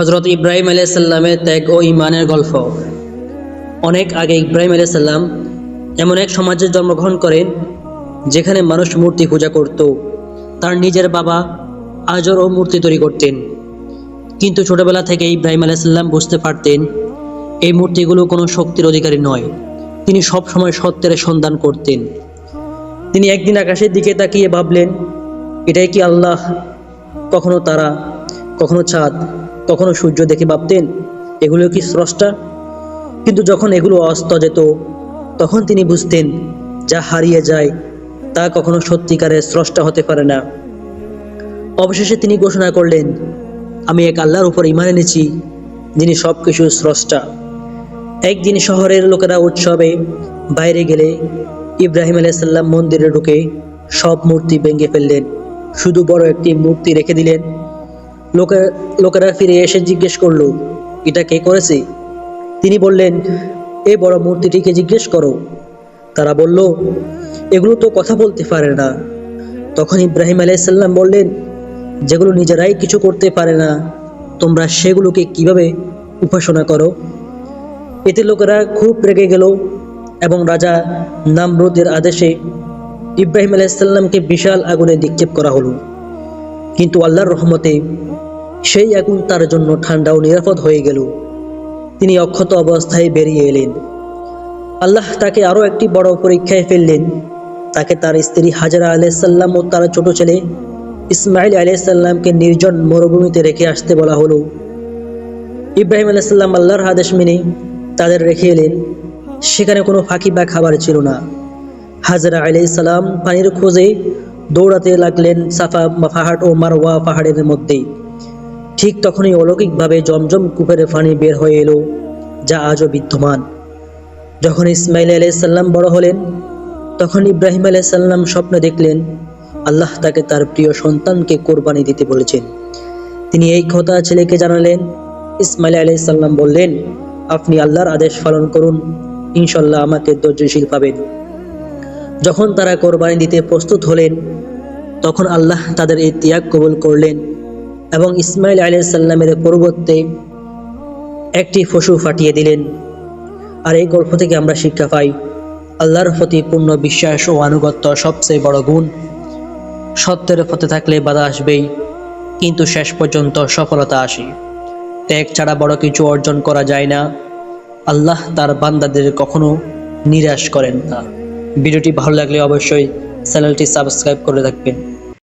হজরত ইব্রাহিম আলাইহিস সালামের ত্যাগ ও ঈমানের গল্প। অনেক আগে ইব্রাহিম আলাইহিস সালাম এমন এক সমাজে জন্মগ্রহণ করেন যেখানে মানুষ মূর্তি পূজা করত। তার নিজের বাবা আজরও মূর্তি তৈরি করতেন, কিন্তু ছোটবেলা থেকে ইব্রাহিম আলাইহিস সালাম বুঝতে পারতেন এই মূর্তিগুলো কোনো শক্তির অধিকারী নয়। তিনি সব সময় সত্যের সন্ধান করতেন। তিনি একদিন আকাশের দিকে তাকিয়ে ভাবলেন, এটাই কি আল্লাহ? কখনো তারা, কখনো চাঁদ, কখনো সূর্য দেখে ভাবতেন এগুলো কি স্রষ্টা? কিন্তু যখন এগুলো অস্ত যেত তখন তিনি বুঝতেন যা হারিয়ে যায় তা কখনো সত্যিকারের স্রষ্টা হতে পারে না। অবশেষে তিনি ঘোষণা করলেন, আমি এক আল্লাহর উপর ঈমান এনেছি যিনি সব কিছু স্রষ্টা। একদিন শহরের লোকেরা উৎসবে বাইরে গেলে ইব্রাহিম আলাইহিস সালাম মন্দিরে ঢুকে সব মূর্তি ভেঙে ফেললেন, শুধু বড় একটি মূর্তি রেখে দিলেন। লোকেরা ফিরে এসে জিজ্ঞেস করলো, এটা কে করেছে? তিনি বললেন, এই বড় মূর্তিটিকে জিজ্ঞেস করো। তারা বলল, এগুলো তো কথা বলতে পারে না। তখন ইব্রাহিম আলাইহিস সালাম বললেন, যেগুলো নিজেরাই কিছু করতে পারে না তোমরা সেগুলোকে কিভাবে উপাসনা করো? এতে লোকেরা খুব রেগে গেল এবং রাজা নামরুদের আদেশে ইব্রাহিম আলাইহিস সালামকে বিশাল আগুনে নিক্ষেপ করা হলো। কিন্তু আল্লাহর রহমতে সেই আগুন তার জন্য ঠান্ডা ও নিরাপদ হয়ে গেল। তিনি অক্ষত অবস্থায় বেরিয়ে এলেন। আল্লাহ তাকে আরও একটি বড় পরীক্ষায় ফেললেন। তাকে তার স্ত্রী হাজরা আলাইহিস সালাম ও তার ছোট ছেলে ইসমাইল আলাইহিস সালামকে নির্জন মরুভূমিতে রেখে আসতে বলা হলো। ইব্রাহিম আলাইহিস সালাম আল্লাহর আদেশ মেনে তাদের রেখে এলেন। সেখানে কোনো ফাঁকি বা খাবার ছিল না। হাজরা আলাইহিস সালাম পানির খোঁজে দৌড়াতে লাগলেন সাফা পাহাড় ও মারওয়া পাহাড়ের মধ্যে। ঠিক তখনই অলৌকিকভাবে জমজম কূপের পানি বের হয়ে এলো, যা আজও বিদ্যমান। যখন ইসমাইল আলাইহিস সালাম বড় হলেন তখন ইব্রাহিম আলাইহিস সালাম স্বপ্নে দেখলেন আল্লাহ তাকে তার প্রিয় সন্তানকে কোরবানি দিতে বলেছেন। তিনি এই কথা ছেলেকে জানালেন। ইসমাইল আলাইহিস সালাম বললেন, আপনি আল্লাহর আদেশ পালন করুন, ইনশাল্লাহ আমাকে ধৈর্যশীল পাবেন। যখন তারা কোরবানি দিতে প্রস্তুত হলেন তখন আল্লাহ তাদের এই ত্যাগ কবুল করলেন এবং ইসমাইল আলাইহিস সালামের পরিবর্তে একটি পশু পাঠিয়ে দিলেন। আর এই গল্প থেকে আমরা শিক্ষা পাই, আল্লাহর প্রতি পূর্ণ বিশ্বাস ও আনুগত্য সবচেয়ে বড় গুণ। সত্যের পথে থাকলে বাধা আসবেই, কিন্তু শেষ পর্যন্ত সফলতা আসে। ত্যাগ ছাড়া বড় কিছু অর্জন করা যায় না। আল্লাহ তার বান্দাদের কখনো নিরাশ করেন না। ভিডিওটি ভালো লাগলে অবশ্যই চ্যানেলটি সাবস্ক্রাইব করে রাখবেন।